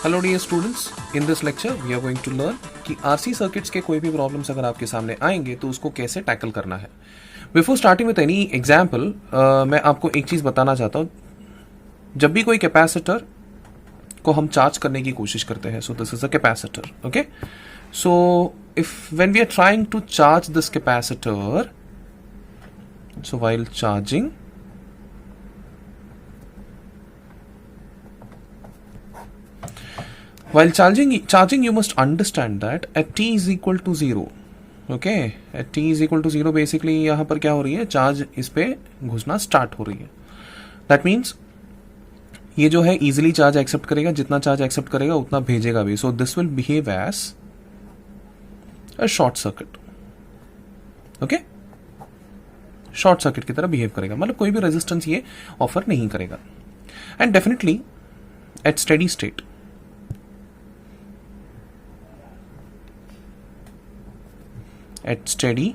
Hello dear students, in this lecture we are going to learn कि RC circuits के कोई भी problems अगर आपके सामने आएंगे तो उसको कैसे टैकल करना है। Before starting with any example मैं आपको एक चीज़ बताना चाहता हूँ। जब भी कोई कैपेसिटर को हम चार्ज करने की कोशिश करते हैं, so this is a capacitor, okay. So if when we are trying to charge this capacitor, so while charging while charging you must understand that at t is equal to 0, okay, at t is equal to 0 basically यहाँ पर क्या हो रही है, charge इस पे घुसना start हो रही है। दैट मीन्स ये जो है इजिली चार्ज एक्सेप्ट करेगा, जितना चार्ज एक्सेप्ट करेगा उतना भेजेगा भी। So this will behave as a short circuit, okay, short circuit की तरह बिहेव करेगा, मतलब कोई भी रेजिस्टेंस ये ऑफर नहीं करेगा। And definitely at steady state at steady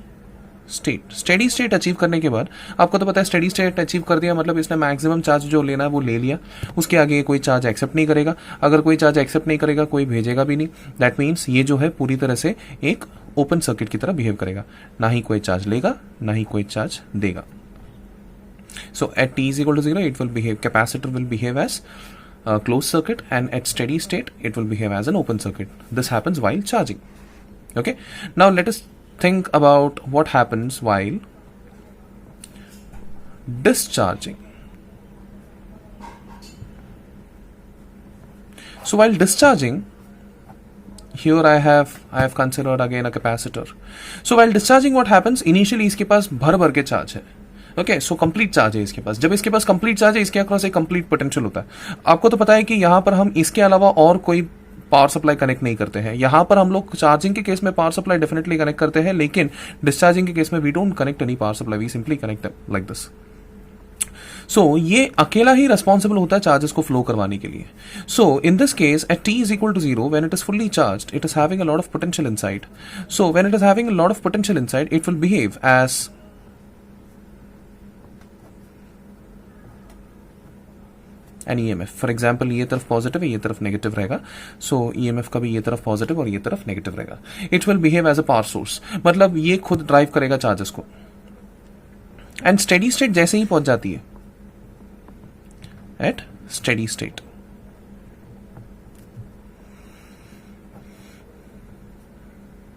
state achieve करने के बाद आपको तो पता है, स्टेडी स्टेट अचीव कर दिया मतलब इसने मैक्सिमम चार्ज जो लेना है वो ले लिया। उसके आगे कोई चार्ज एक्सेप्ट नहीं करेगा, अगर कोई चार्ज एक्सेप्ट नहीं करेगा कोई भेजेगा भी नहीं। दैट मीन्स ये जो है पूरी तरह से एक ओपन सर्किट की तरह बिहेव करेगा, ना ही कोई चार्ज लेगा ना ही कोई चार्ज देगा। सो eight t is equal to 0 it will behave, capacitor will behave as a closed circuit, and at steady state it will behave as an open circuit. This happens while charging, okay. Now let us think about what happens while discharging. So while discharging, here I have considered again a capacitor. So while discharging what happens, initially इसके पास भर भर के charge है, okay, so complete charge है इसके पास। जब इसके पास complete charge है, इसके अक्रॉस एक कंप्लीट पोटेंशियल होता है। आपको तो पता है कि यहां पर हम इसके अलावा और कोई पावर सप्लाई कनेक्ट नहीं करते हैं। यहां पर हम लोग चार्जिंग के केस में पावर सप्लाई डेफिनेटली कनेक्ट करते हैं, लेकिन डिस्चार्जिंग के केस में we don't connect any power supply, we simply connect like this. So ये अकेला ही रेस्पॉन्सिबल होता है चार्जेस को फ्लो करवाने के लिए। So in this case at t is equal to 0, when it is fully charged, it is having a lot of potential inside. So when it is having a lot of potential inside, it will behave as an EMF। For example ये तरफ positive है, ये तरफ negative रहेगा। सो EMF का भी ये तरफ पॉजिटिव और ये तरफ नेगेटिव रहेगा। It will behave as a power source, मतलब ये खुद ड्राइव करेगा चार्जेस को। एंड स्टेडी स्टेट जैसे ही पहुंच जाती है, एट स्टेडी स्टेट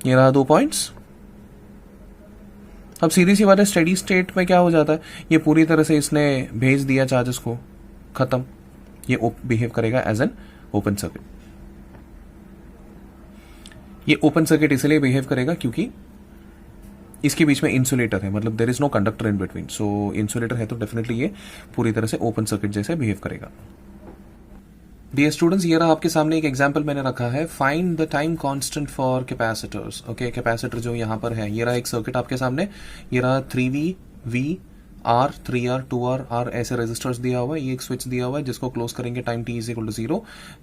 ये रहा 2 पॉइंट्स। अब सीधी सी बात है, स्टेडी स्टेट में क्या हो जाता है, ये पूरी तरह से इसने भेज दिया चार्जेस को, खत्म। ये बिहेव करेगा एज एन ओपन सर्किट। ये ओपन सर्किट इसलिए बिहेव करेगा क्योंकि इसके बीच में इंसुलेटर है, मतलब there is no conductor in between. So insulator है तो डेफिनेटली ये पूरी तरह से ओपन सर्किट जैसे बिहेव करेगा। डियर स्टूडेंट्स, ये रहा आपके सामने एक एग्जांपल मैंने रखा है, find the time constant for capacitors. Okay, capacitor जो यहां पर है, ये रहा एक सर्किट आपके सामने, ये रहा 3V, V, R, 3R, 2R, R ऐसे रेजिस्टर्स दिया हुआ है, ये एक स्विच दिया हुआ है जिसको क्लोज करेंगे time t is equal to 0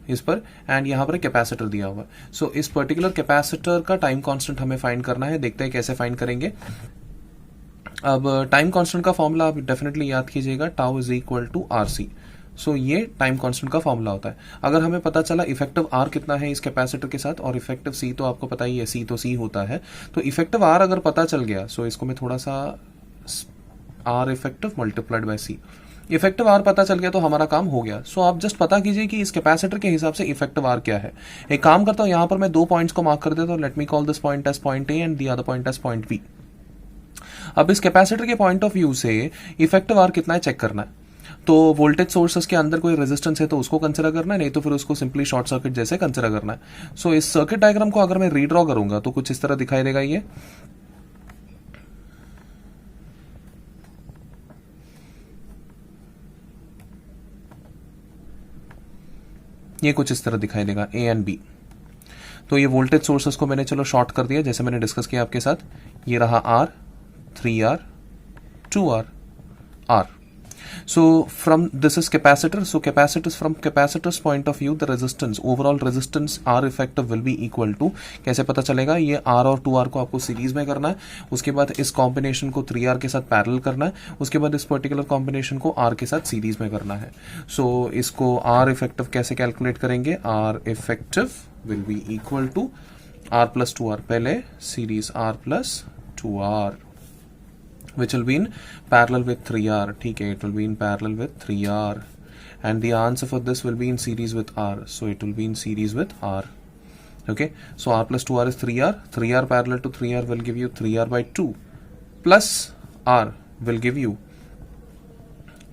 इस पर, एंड यहाँ पर एक कैपेसिटर दिया हुआ है। सो इस पर्टिकुलर कैपेसिटर का टाइम कांस्टेंट हमें फाइंड करना है। देखते हैं कैसे फाइंड करेंगे। अब टाइम कांस्टेंट का फॉर्मूला आप डेफिनेटली याद कीजिएगा, tau is equal to RC। So ये टाइम कांस्टेंट का फॉर्मूला होता है। अगर हमें पता चला इफेक्टिव R कितना है इस कैपेसिटर के साथ, और इफेक्टिव C तो आपको पता ही है, C तो C होता है, तो इफेक्टिव R अगर पता चल गया, सो इसको मैं थोड़ा सा R effective multiplied bye C, effective R पता चल गया तो हमारा काम हो गया। सो आप जस्ट पता कीजिए कि इस कैपेसिटर के हिसाब से इफेक्टिव R क्या है। एक काम करता हूं, यहां पर मैं 2 पॉइंट्स को मार्क कर देता हूं। Let me call this point as point A and the other point as point B। अब इस कैपेसिटर के पॉइंट ऑफ व्यू से इफेक्टिव R कितना है चेक करना है। तो वोल्टेज सोर्सेस के अंदर कोई रेजिस्टेंस है तो उसको कंसिडर करना है, नहीं तो फिर उसको सिंपली शॉर्ट सर्किट जैसे कंसिडर करना है। सो इस सर्किट डायग्राम को अगर मैं रीड्रॉ करूंगा तो कुछ इस तरह दिखाई देगा। ये कुछ इस तरह दिखाई देगा, A एंड B। तो ये वोल्टेज सोर्सेस को मैंने चलो शॉर्ट कर दिया जैसे मैंने डिस्कस किया आपके साथ। ये रहा R, 3R, 2R, R। So from this is capacitor, so capacitors, from capacitor's point of view the resistance, overall resistance R effective will be equal to, कैसे पता चलेगा, ये R और 2R को आपको सीरीज में करना है, उसके बाद इस कॉम्बिनेशन को 3R के साथ पैरेलल करना है, उसके बाद इस पर्टिकुलर कॉम्बिनेशन को R के साथ सीरीज में करना है. सो इसको R इफेक्टिव कैसे कैलकुलेट करेंगे, R effective will be equal to R plus 2R, पहले series R plus 2R, which will be in parallel with 3R. ठीक है, it will be in parallel with 3R, and the answer for this will be in series with R, so it will be in series with R. Okay, so R plus 2R is 3R, 3R parallel to 3R will give you 3R by 2 plus R will give you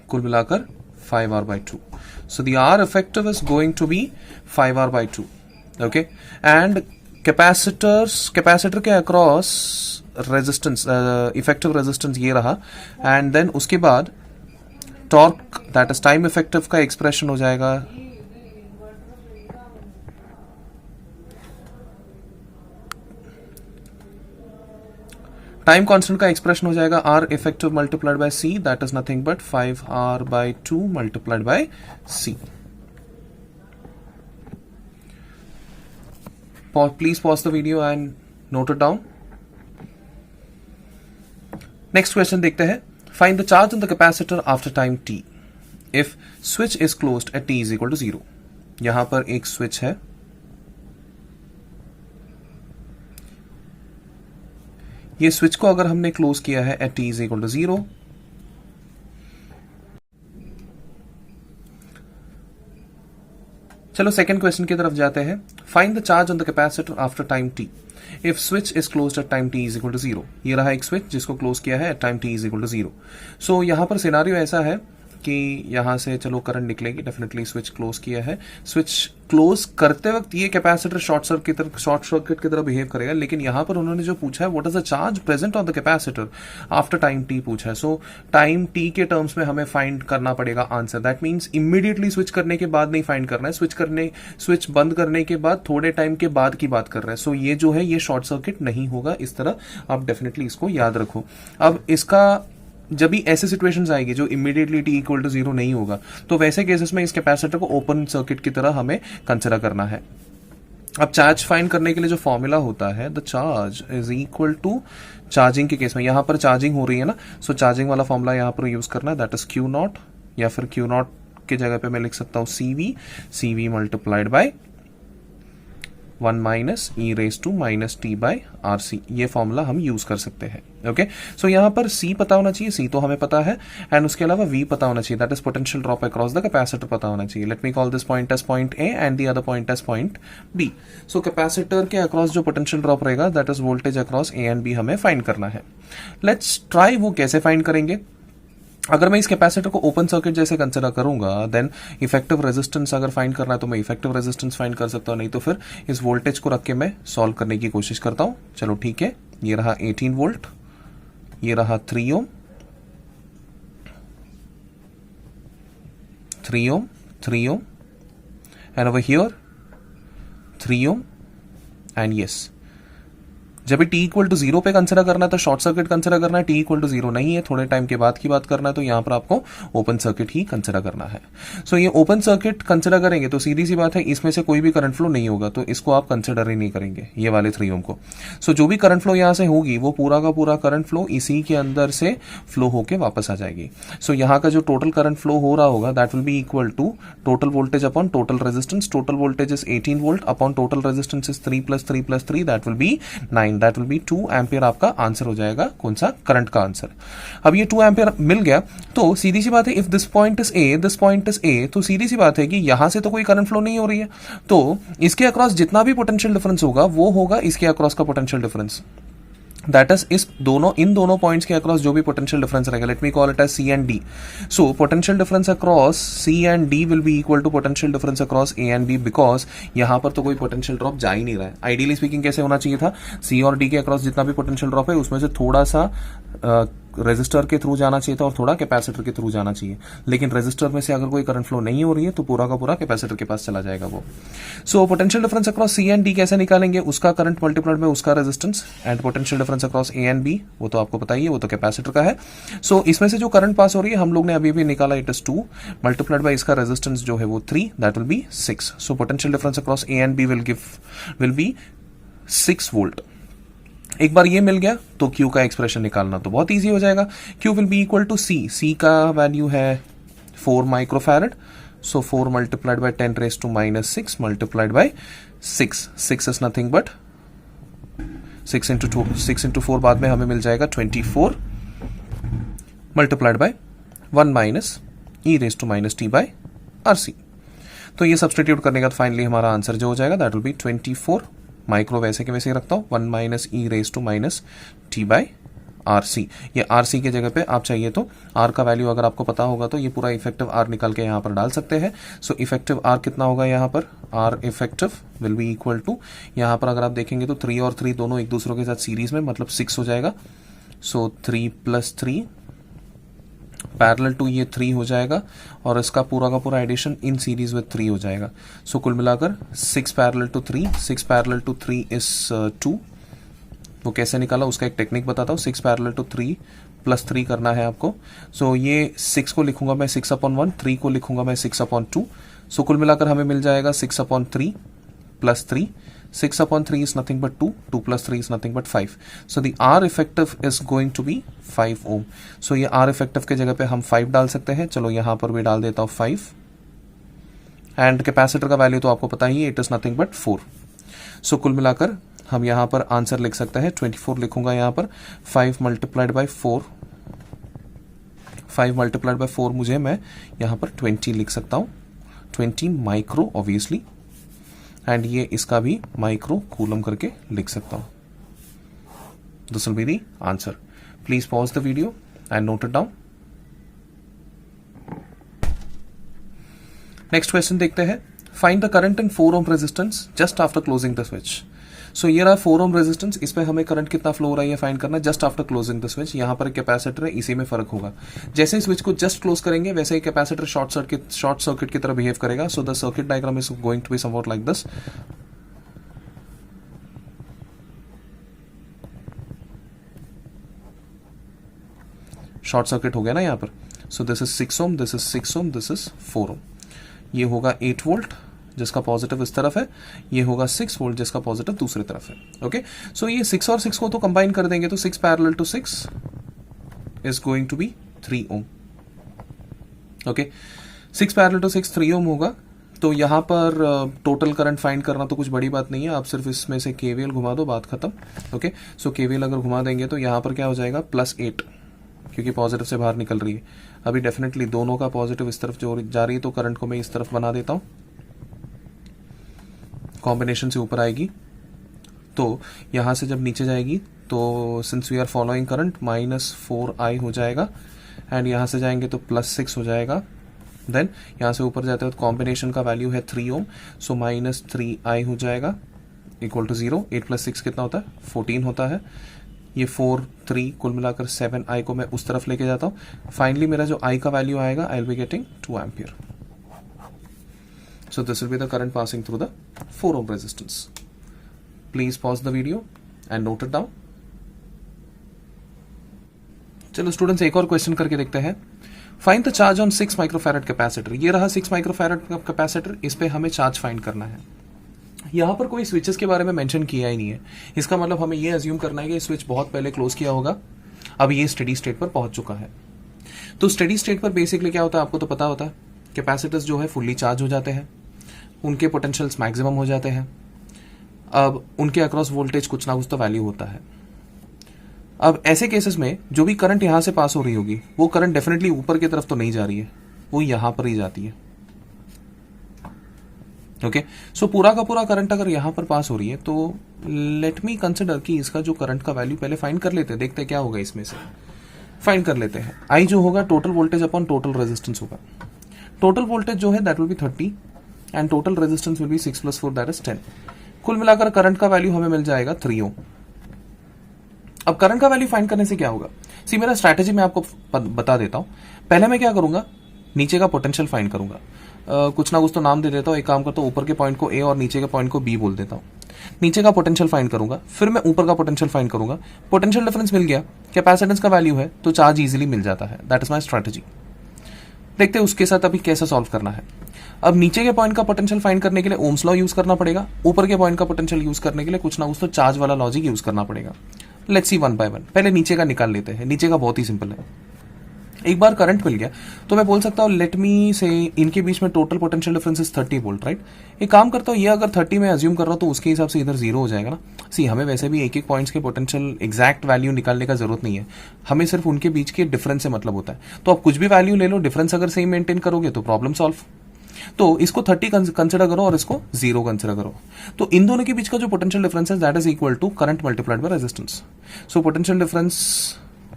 कुल मिलाकर 5R by 2. So the R effective is going to be 5R by 2. Okay, and capacitor के across resistance, effective resistance ये रहा, and then उसके बाद torque that is time effective का expression हो जाएगा टाइम कांस्टेंट का एक्सप्रेशन हो जाएगा R effective multiplied by C, that is nothing but 5R by 2 multiplied by C. Please pause the video and note it down. Next question देखते हैं. Find the charge on the capacitor after time t if switch is closed at t is equal to 0. यहां पर एक switch है, ये switch को अगर हमने क्लोज किया है at t is equal to 0, चलो सेकेंड क्वेश्चन की तरफ जाते हैं. Find the charge on the capacitor after time t if switch is closed at time t is equal to 0. ये रहा एक स्विच जिसको क्लोज किया है at time t is equal to 0. So यहां पर सिनारियो ऐसा है कि यहां से चलो करंट निकलेगी, डेफिनेटली स्विच क्लोज किया है, स्विच क्लोज करते वक्त ये कैपेसिटर शॉर्ट सर्किट की तरह बिहेव करेगा, लेकिन यहां पर उन्होंने जो पूछा है what is the charge present on the capacitor after time T पूछा है. सो टाइम टी के टर्म्स में हमें फाइंड करना पड़ेगा answer. That means immediately switch करने के बाद नहीं फाइंड करना है, स्विच बंद करने के बाद थोड़े टाइम के बाद की बात कर रहे हैं. सो ये जो है ये शॉर्ट सर्किट नहीं होगा, इस तरह आप डेफिनेटली इसको याद रखो. अब इसका जब भी ऐसे सिचुएशंस आएगी जो इमीडिएटली टी इक्वल टू 0 नहीं होगा, तो वैसे केसेस में इस कैपेसिटर को ओपन सर्किट की तरह हमें कंसिडर करना है. अब चार्ज फाइंड करने के लिए जो फॉर्मूला होता है, the charge is equal to, charging के केस में यहां पर चार्जिंग हो रही है ना, सो चार्जिंग वाला फॉर्मूला यहां पर यूज करना है, दैट इज क्यू नॉट, या फिर क्यू नॉट की जगह पे मैं लिख सकता हूं CV multiplied by 1 minus e raise to minus t by RC. ये फॉर्मूला हम यूज कर सकते हैं. ओके, सो यहां पर C पता होना चाहिए, C तो हमें पता है, एंड उसके अलावा V पता होना चाहिए, that is potential drop across the capacitor पता होना चाहिए. Let me call this point as point A and the other point as point B. So capacitor के अक्रॉस जो पोटेंशियल ड्रॉप रहेगा that is voltage across A and B हमें find करना है. Let's try वो कैसे फाइंड करेंगे. अगर मैं इस कैपेसिटर को ओपन सर्किट जैसे कंसिडर करूंगा, देन इफेक्टिव रेजिस्टेंस अगर फाइंड करना है तो मैं इफेक्टिव रेजिस्टेंस फाइंड कर सकता हूं, नहीं तो फिर इस वोल्टेज को रख के मैं सॉल्व करने की कोशिश करता हूं. चलो ठीक है, ये रहा 18 वोल्ट, ये रहा 3 ohm, 3 ohm, 3 ohm, and over here 3 ohm, and yes, जब भी t इक्वल टू 0 पे कंसिडर करना है तो शॉर्ट सर्किट कंसिडर करना है, t इक्वल टू 0 नहीं है, थोड़े टाइम के बाद की बात करना है, तो यहां पर आपको ओपन सर्किट ही कंसिडर करना है. सो ये ओपन सर्किट कंसिडर करेंगे तो सीधी सी बात है इसमें से कोई भी करंट फ्लो नहीं होगा, तो इसको आप कंसिडर ही नहीं करेंगे, ये वाले 3 ओम को. सो जो भी करंट फ्लो यहां से होगी वो पूरा का पूरा करंट फ्लो इसी के अंदर से फ्लो होके वापस आ जाएगी. सो यहां का जो टोटल करंट फ्लो हो रहा होगा that will be equal to total voltage upon total resistance. Total voltage is 18 volt upon total resistance is 3 + 3 + 3, that will be 9, that will be 2 ampere. आपका आंसर हो जाएगा कौन सा, करंट का आंसर. अब ये 2 एम्पियर मिल गया, तो सीधी सी बात है if this point is a, this point is a, तो सीधी सी बात है कि यहां से तो कोई करंट फ्लो नहीं हो रही है, तो इसके अक्रॉस जितना भी पोटेंशियल डिफरेंस होगा वो होगा इसके अक्रॉस का पोटेंशियल डिफरेंस. दैट इज इन दोनों पॉइंट्स के अक्रॉस जो भी पोटेंशियल डिफरेंस रहेगा, let me call it as C and D. So potential difference across C and D will be equal to potential difference across A and B, because यहां पर तो कोई पोटेंशियल ड्रॉप जा ही नहीं रहा है. आइडियली स्पीकिंग कैसे होना चाहिए था, C और D के अक्रॉस जितना भी पोटेंशियल ड्रॉप है उसमें से थोड़ा सा रेजिस्टर के थ्रू जाना चाहिए था और थोड़ा कैपेसिटर के थ्रू जाना चाहिए, लेकिन रेजिस्टर में से अगर कोई करंट फ्लो नहीं हो रही है तो पूरा का पूरा कैपेसिटर के पास चला जाएगा वो। So potential difference across C and D कैसे निकालेंगे, उसका करंट मल्टीप्लाइड में उसका resistance, and potential difference across A and B वो तो आपको पता ही है, वो तो कैपेसिटर का है। सो इसमें से जो करंट पास हो रही है हम लोग ने अभी भी निकाला, इट इज 2 मल्टीप्लाइड बाय इसका रेजिस्टेंस जो है वो 3, that will be 6। So potential difference across A and B will be 6 volt. एक बार ये मिल गया तो Q का एक्सप्रेशन निकालना तो बहुत इजी हो जाएगा। Q will be equal to C का वैल्यू है 4 microfarad, so 4 multiplied by 10 raise to -6 multiplied by 6 is nothing but 6 into 4 बाद में हमें मिल जाएगा 24 multiplied by 1 minus e raise to -t by RC। तो ये सब्सटीट्यूट करने का फाइनली हमारा आंसर जो हो जाएगा दैट विल बी 24 माइक्रो, वैसे के वैसे रखता हूँ, 1 minus e raise to -t by RC। ये RC के जगह पे आप चाहिए तो R का वैल्यू अगर आपको पता होगा तो ये पूरा इफेक्टिव R निकाल के यहाँ पर डाल सकते हैं। सो इफेक्टिव R कितना होगा यहाँ पर, R effective will be equal to, यहाँ पर अगर आप देखेंगे तो 3 और 3 दोनों एक दूसरों के साथ सीरीज में, मतलब 6 हो जाएगा। सो 3 + 3 पैरेलल टू ये 3 हो जाएगा और इसका पूरा का पूरा एडिशन इन सीरीज विद 3 हो जाएगा। सो कुल मिलाकर 6 parallel to 3, 6 parallel to 3 is 2। वो कैसे निकाला उसका एक टेक्निक बताता हूँ। 6 पैरेलल टू 3 + 3 करना है आपको। सो ये 6 को लिखूंगा मैं 6/1, 3 को लिखूंगा मैं 6/2। सो कुल मिलाकर हमें मिल जाएगा 6/3 + 3। 6/3 is nothing but 2, 2 + 3 is nothing but 5. So the R effective is going to be 5 ohm. So ये R effective के जगह पे हम 5 डाल सकते हैं, चलो यहाँ पर भी डाल देता हूँ 5। एंड कैपेसिटर का वैल्यू तो आपको पता ही है, इट इज नथिंग बट 4। सो कुल मिलाकर हम यहाँ पर आंसर लिख सकते हैं 24 लिखूंगा यहाँ पर, 5 मल्टीप्लाइड बाय 4, 5 मल्टीप्लाइड बाय 4 मुझे मैं यहाँ पर 20 लिख सकता हूँ, 20 माइक्रो ऑब्वियसली, एंड ये इसका भी माइक्रो कूलम करके लिख सकता हूं। This will be the answer. Please pause the video and note it down. Next question देखते हैं। Find the current in 4 ohm resistance just after closing the switch. So ये रहा 4 ओम रेजिस्टेंस, इस पे हमें करंट कितना फ्लो हो रहा है ये फाइंड करना है just after closing the switch. यहाँ पर कैपेसिटर है, इसी में फर्क होगा। जैसे ही स्विच को जस्ट क्लोज करेंगे वैसे ही कैपेसिटर शॉर्ट सर्किट की तरह बिहेव करेगा। So the circuit diagram is going to be somewhat like this. Short circuit हो गया ना यहाँ पर। So this is 6 ohm, this is 6 ohm, this is 4 ohm. ये होगा 8 वोल्ट जिसका पॉजिटिव इस तरफ है, ये होगा 6 वोल्ट जिसका पॉजिटिव दूसरी तरफ है। ओके, सो ये 6 और 6 को तो कंबाइन कर देंगे तो 6 parallel to 6 is going to be 3 ohm. Okay, 6 parallel to 6 3 ohm होगा। तो यहां पर टोटल करंट फाइंड करना तो कुछ बड़ी बात नहीं है, आप सिर्फ इसमें से केवीएल घुमा दो, बात खत्म। ओके, सो केवीएल अगर घुमा देंगे तो यहां पर क्या हो जाएगा +8, क्योंकि पॉजिटिव से बाहर निकल रही है। अभी डेफिनेटली दोनों का पॉजिटिव इस तरफ जो जा रही है तो करंट को मैं इस तरफ बना देता हूं, कॉम्बिनेशन से ऊपर आएगी तो यहां से जब नीचे जाएगी तो since we are following current -4i हो जाएगा, एंड यहां से जाएंगे तो +6 हो जाएगा। देन यहां से ऊपर जाते हैं तो कॉम्बिनेशन का वैल्यू है 3 ओम, सो -3i हो जाएगा इक्वल टू 0। 8 + 6 कितना होता है 14 होता है। ये 4 3 कुल मिलाकर 7i को मैं उस तरफ लेके जाता हूं। फाइनली मेरा जो i का वैल्यू आएगा I will be getting 2 ampere. So this will be the current passing through the 4 ohm resistance. Please pause the video and note it down. चलो स्टूडेंट्स एक और क्वेश्चन करके देखते हैं। Find the charge on 6 microfarad capacitor. ये रहा 6 microfarad का capacitor, इस पे हमें चार्ज फाइंड करना है। यहां पर कोई स्विचेस के बारे में मेंशन किया ही नहीं है, इसका मतलब हमें ये अज्यूम करना है कि स्विच बहुत पहले क्लोज किया होगा, अब ये स्टेडी स्टेट पर पहुंच चुका है। तो स्टेडी स्टेट पर बेसिकली क्या होता है आपको तो पता होता है, कैपेसिटर्स जो है फुल्ली चार्ज हो जाते हैं, उनके पोटेंशियल्स मैक्सिमम हो जाते हैं। अब उनके अक्रॉस वोल्टेज कुछ ना कुछ तो वैल्यू होता है। अब ऐसे केसेस में जो भी करंट यहां से पास हो रही होगी वो करंट डेफिनेटली ऊपर की तरफ तो नहीं जा रही है, वो यहां पर ही जाती है। ओके, सो पूरा का पूरा करंट अगर यहां पर पास हो रही है तो लेट मी कंसिडर कि इसका जो करंट का वैल्यू पहले फाइंड कर लेते हैं, देखते हैं क्या होगा इसमें से। फाइंड कर लेते हैं। आई जो होगा total voltage upon total resistance होगा। टोटल वोल्टेज जो है that will B 30 and total resistance will be 6 + 4 that is 10। कुल मिलाकर करंट का वैल्यू हमें मिल जाएगा 3 ओम। अब करंट का वैल्यू फाइंड करने से क्या होगा, सी मेरा स्ट्रैटेजी मैं आपको बता देता हूं। पहले मैं क्या करूंगा, नीचे का पोटेंशियल फाइंड करूंगा। कुछ ना कुछ तो नाम दे देता हूं। एक काम करता हूं, ऊपर के पॉइंट को ए और नीचे के पॉइंट को बी बोल देता हूं। नीचे का पोटेंशियल फाइंड करूंगा, फिर मैं ऊपर का पोटेंशियल फाइंड करूंगा। पोटेंशियल डिफरेंस मिल गया, कैपेसिटेंस का वैल्यू है तो चार्ज इजीली मिल जाता है। That is my strategy. देखते हैं उसके साथ अभी कैसे सॉल्व करना है। अब नीचे के पॉइंट का पोटेंशियल फाइंड करने के लिए ओम्स लॉ यूज करना पड़ेगा, ऊपर के पॉइंट का पोटेंशियल यूज करने के लिए कुछ ना कुछ तो चार्ज वाला लॉजिक यूज करना पड़ेगा। Let's see one by one. पहले नीचे का निकाल लेते हैं। नीचे का बहुत ही सिंपल है। एक बार करंट मिल गया तो मैं बोल सकता हूं लेट मी से इनके बीच में total potential difference is 30 volt, right. एक काम करता हूं, ये अगर 30 में अज्यूम कर रहा हूं तो उसके हिसाब से इधर 0 हो जाएगा ना। सी हमें वैसे भी एक एक पॉइंट्स के पोटेंशियल एग्जैक्ट वैल्यू निकालने का जरूरत नहीं है, हमें सिर्फ उनके बीच के डिफरेंस से मतलब होता है। तो आप कुछ भी वैल्यू ले लो, डिफरेंस अगर सेम मेंटेन करोगे तो प्रॉब्लम सॉल्व। तो इसको 30 कंसिडर करो और इसको 0 कंसिडर करो। तो इन दोनों के बीच का जो पोटेंशियल डिफरेंस है that is equal to current multiplied by resistance. So potential difference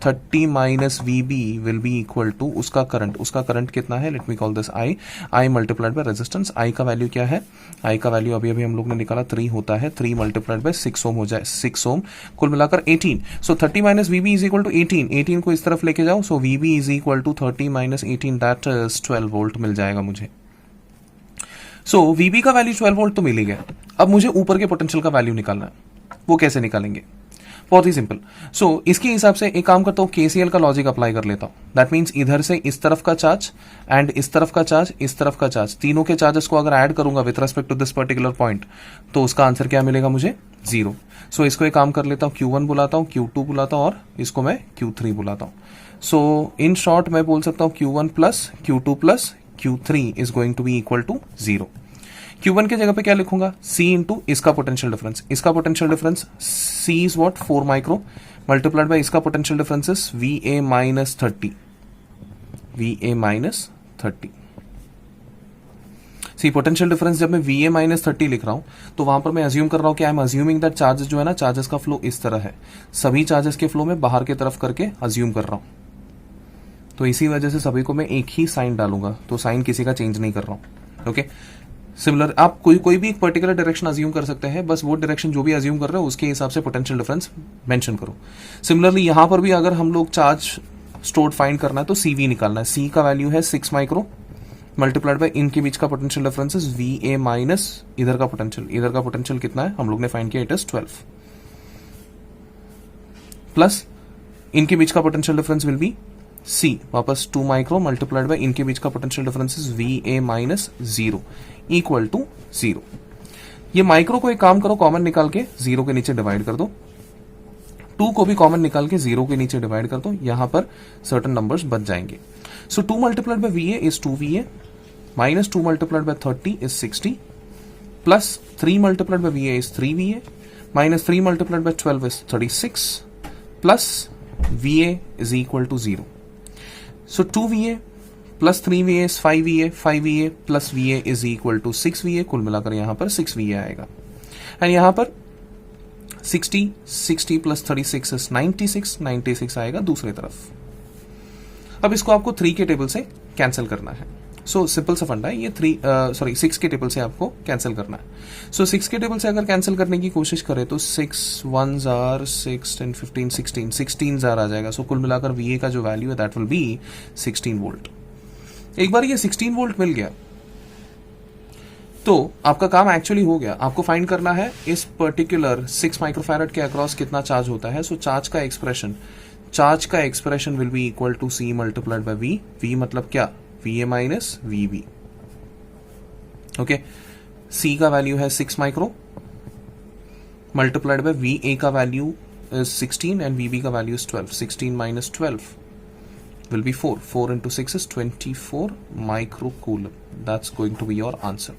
30 minus VB will be equal to उसका करंट कितना है, let me call this I multiplied by resistance. I का वैल्यू क्या है, I का value अभी हम लोग ने निकाला 3 होता है, 3 मल्टीप्लाइड बाय 6 ओम हो जाए, 6 ओम कुल मिलाकर 18। So 30 minus VB is equal to 18, 18 को इस तरफ लेके जाओ। So VB is equal to 30 minus 18 that is 12 volt मिल जाएगा मुझे। सो VB का वैल्यू 12 वोल्ट तो मिल ही गया। अब मुझे ऊपर के पोटेंशियल का वैल्यू निकालना है, वो कैसे निकालेंगे, बहुत ही सिंपल। सो इसके हिसाब से एक काम करता हूं, KCL का लॉजिक अप्लाई कर लेता हूं। दैट मीन्स इधर से इस तरफ का चार्ज एंड इस तरफ का चार्ज, इस तरफ का चार्ज, तीनों के चार्जेस को अगर ऐड करूंगा with respect to this particular point तो उसका आंसर क्या मिलेगा मुझे, 0। सो इसको एक काम कर लेता हूं, Q1 बुलाता हूं, Q2 बुलाता हूं और इसको मैं Q3 बुलाता हूं। सो इन शॉर्ट मैं बोल सकता हूं Q1 plus Q2 plus Q3 is going to be equal to 0। Q1 के जगह पे क्या लिखूंगा, C इंटू इसका पोटेंशियल डिफरेंस। इसका potential difference C is what 4 micro multiplied by इसका potential difference is VA minus 30, VA minus 30। C potential difference जब मैं VA माइनस 30 लिख रहा हूं तो वहां पर मैं अज्यूम कर रहा हूं कि I am assuming that charges जो है ना, चार्जेस का फ्लो इस तरह है, सभी चार्जेस के फ्लो में बाहर की तरफ करके अज्यूम कर रहा हूं। तो इसी वजह से सभी को मैं एक ही साइन डालूंगा, तो साइन किसी का चेंज नहीं कर रहा हूं। ओके, सिमिलर आप कोई भी एक पर्टिकुलर डायरेक्शन अज्यूम कर सकते हैं, बस वो डायरेक्शन जो भी अज्यूम कर रहे हो उसके हिसाब से पोटेंशियल डिफरेंस मेंशन करो। सिमिलरली यहां पर भी अगर हम लोग चार्ज स्टोर्ड फाइंड करना है तो CV निकालना है। C का वैल्यू है 6 माइक्रो मल्टीप्लाइड बाय इनके बीच का potential difference is VA minus इधर का पोटेंशियल कितना है हम लोग ने फाइंड किया, इट इज 12 प्लस इनके बीच का potential difference will be C वापस 2 माइक्रो मल्टीप्लाइड बाय इनके बीच का potential difference is VA minus 0 equal to 0। ये माइक्रो को एक काम करो, कॉमन निकाल के 0 के नीचे डिवाइड कर दो, 2 को भी कॉमन निकाल के 0 के नीचे डिवाइड कर दो, यहां पर सर्टेन नंबर्स बच जाएंगे। So 2 multiplied by VA is 2VA minus 2 multiplied by 30 is 60 plus 3 multiplied by VA is 3VA minus 3 multiplied by 12 is 36 plus VA is equal to 0। So 2VA plus 3VA is 5VA, 5VA plus VA is equal to 6VA, कुल मिलाकर यहां पर 6VA आएगा। And यहां पर 60 plus 36 is 96 आएगा दूसरी तरफ। अब इसको आपको 3 के टेबल से कैंसिल करना है। सो सिंपल सा फंडा है ये, 6 के टेबल से आपको कैंसिल करना है। सो 6 के टेबल से अगर कैंसिल करने की कोशिश करें तो 6 1s are 6 10 15 16 आ जाएगा। सो कुल मिलाकर VA का जो वैल्यू है दैट विल बी 16 वोल्ट। एक बार ये 16 वोल्ट मिल गया तो आपका काम एक्चुअली हो गया। आपको फाइंड करना है इस पर्टिकुलर 6 माइक्रोफैरड के अक्रॉस कितना चार्ज होता है। सो चार्ज का expression will be equal to C multiplied by V। V मतलब क्या, VA minus VB। Okay, C का वैल्यू है 6 माइक्रो मल्टीप्लाइड बाय VA का वैल्यू इज 16 एंड VB का value is 12। 16 minus 12 will be 4. 4 into 6 is 24 microcoulomb. That's going to be your answer.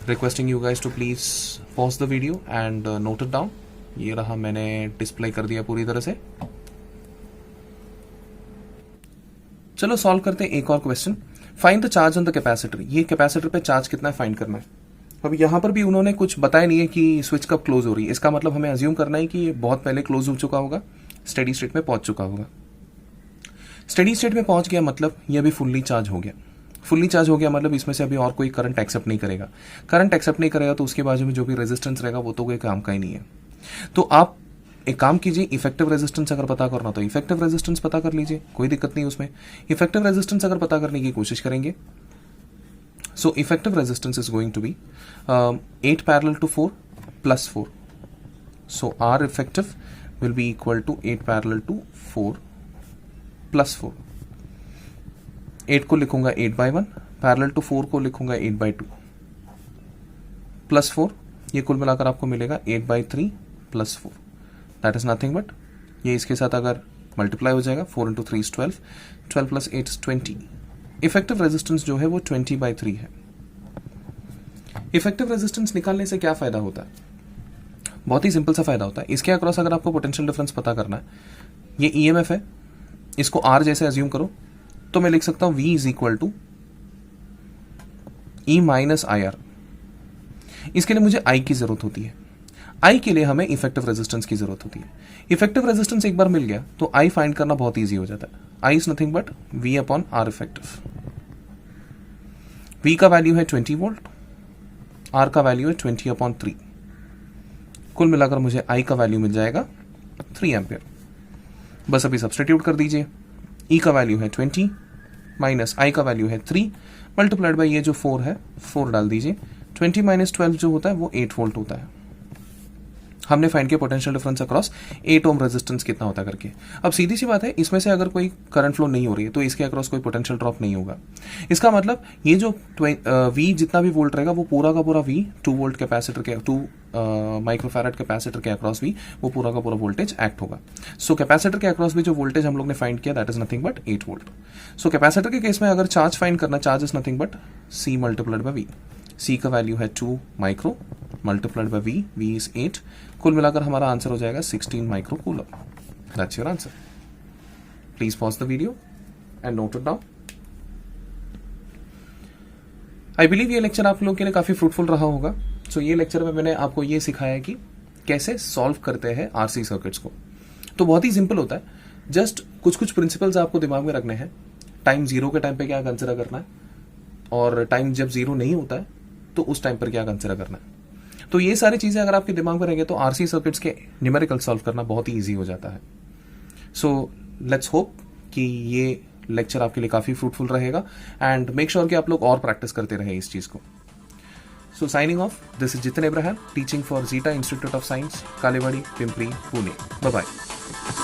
Requesting you guys to please pause the video and note it down. ये रहा, मैंने display कर दिया पूरी तरह से। चलो सॉल्व करते हैं एक और question. Find the charge on the capacitor. ये कैपेसिटर पे चार्ज कितना है फाइंड करना है। अब यहां पर भी उन्होंने कुछ बताया नहीं है कि स्विच कब क्लोज हो रही है। इसका मतलब हमें अज्यूम करना है कि ये बहुत पहले क्लोज हो चुका होगा, स्टेडी स्टेट में पहुंच चुका होगा। स्टेडी स्टेट में पहुंच गया मतलब ये अभी फुल्ली चार्ज हो गया। फुल्ली चार्ज हो गया मतलब इसमें से अभी और कोई करंट एक्सेप्ट नहीं करेगा। करंट एक्सेप्ट नहीं करेगा तो उसके बाजू में जो भी रेजिस्टेंस रहेगा वो तो कोई काम का ही नहीं है। तो आप एक काम कीजिए, इफेक्टिव रेजिस्टेंस अगर पता करना तो इफेक्टिव रेजिस्टेंस पता कर लीजिए, कोई दिक्कत नहीं उसमें। इफेक्टिव रेजिस्टेंस अगर पता करने की कोशिश करेंगे, so effective resistance is going to be 8 parallel to 4 plus 4, so R effective will be equal to 8 parallel to 4 plus 4। 8 को लिखूंगा 8/1, पैरेलल टू 4 को लिखूंगा 8/2 प्लस 4, ये कुल मिलाकर आपको मिलेगा 8/3 plus 4। That is nothing but, ये इसके साथ अगर मल्टीप्लाई हो जाएगा, 4 into 3 is 12, 12 plus 8 is 20। Effective resistance जो है वो 20/3 है। इफेक्टिव रेजिस्टेंस निकालने से क्या फायदा होता है? बहुत ही सिंपल सा फायदा होता है। इसके अक्रॉस अगर आपको पोटेंशियल डिफरेंस पता करना है, ये ईएमएफ है, इसको आर जैसे एज्यूम करो, तो मैं लिख सकता हूं V is equal to E minus IR। इसके लिए मुझे I की जरूरत होती है, I के लिए हमें इफेक्टिव रेजिस्टेंस की जरूरत होती है। इफेक्टिव रेजिस्टेंस एक बार मिल गया तो I फाइंड करना बहुत ईजी हो जाता है। I is nothing but V upon R effective. V का वैल्यू है 20 वोल्ट, R का वैल्यू है 20/3, कुल मिलाकर मुझे I का वैल्यू मिल जाएगा 3 एम्पियर। बस अभी सब्सटीट्यूट कर दीजिए, E का वैल्यू है 20 माइनस I का वैल्यू है 3 मल्टीप्लाइड बाई ये जो 4 है 4 डाल दीजिए, 20 माइनस 12 जो होता है वो 8 वोल्ट होता है। हमने फाइंड किया potential difference across 8 ohm resistance कितना होता है करके। अब सीधी सी बात है, इसमें से अगर कोई करंट फ्लो नहीं हो रही है तो इसके अक्रॉस कोई पोटेंशियल ड्रॉप नहीं होगा। इसका मतलब ये जो V जितना भी वोल्ट रहेगा वो पूरा का पूरा V 2 वोल्ट कैपेसिटर के 2 माइक्रोफैरेड कैपेसिटर के अक्रॉस भी वो पूरा का पूरा वोल्टेज एक्ट होगा। सो कैपेसिटर के अक्रॉस भी जो वोल्टेज हम लोग ने फाइंड किया that is nothing but 8 volt. So capacitor के केस में अगर चार्ज फाइंड करना, charge is nothing but C multiplied by V। C का वैल्यू है 2 micro multiplied by V, V is 8, कुल मिलाकर हमारा आंसर हो जाएगा 16 micro coulomb. That's your answer. Please pause the video and note it down. I believe ये lecture आप लोगों के लिए काफी फ्रूटफुल रहा होगा। सो ये लेक्चर में मैंने आपको ये सिखाया कि कैसे सॉल्व करते हैं आरसी सर्किट्स को। तो बहुत ही सिंपल होता है, जस्ट कुछ कुछ प्रिंसिपल्स आपको दिमाग में रखने हैं। टाइम जीरो के टाइम पे क्या कंसिडर करना है, और टाइम जब जीरो नहीं होता है तो उस टाइम पर क्या कंसिडर करना है। तो ये सारी चीजें अगर आपके दिमाग में रहेंगे तो आरसी सर्किट्स के न्यूमेरिकल सॉल्व करना बहुत ही ईजी हो जाता है। सो लेट्स होप कि ये लेक्चर आपके लिए काफी फ्रूटफुल रहेगा एंड मेक श्योर कि आप लोग और प्रैक्टिस करते रहे इस चीज को। So signing off, this is Jitin Abraham teaching for Zeta institute of science, Kalewadi, Pimpri, Pune. Bye bye.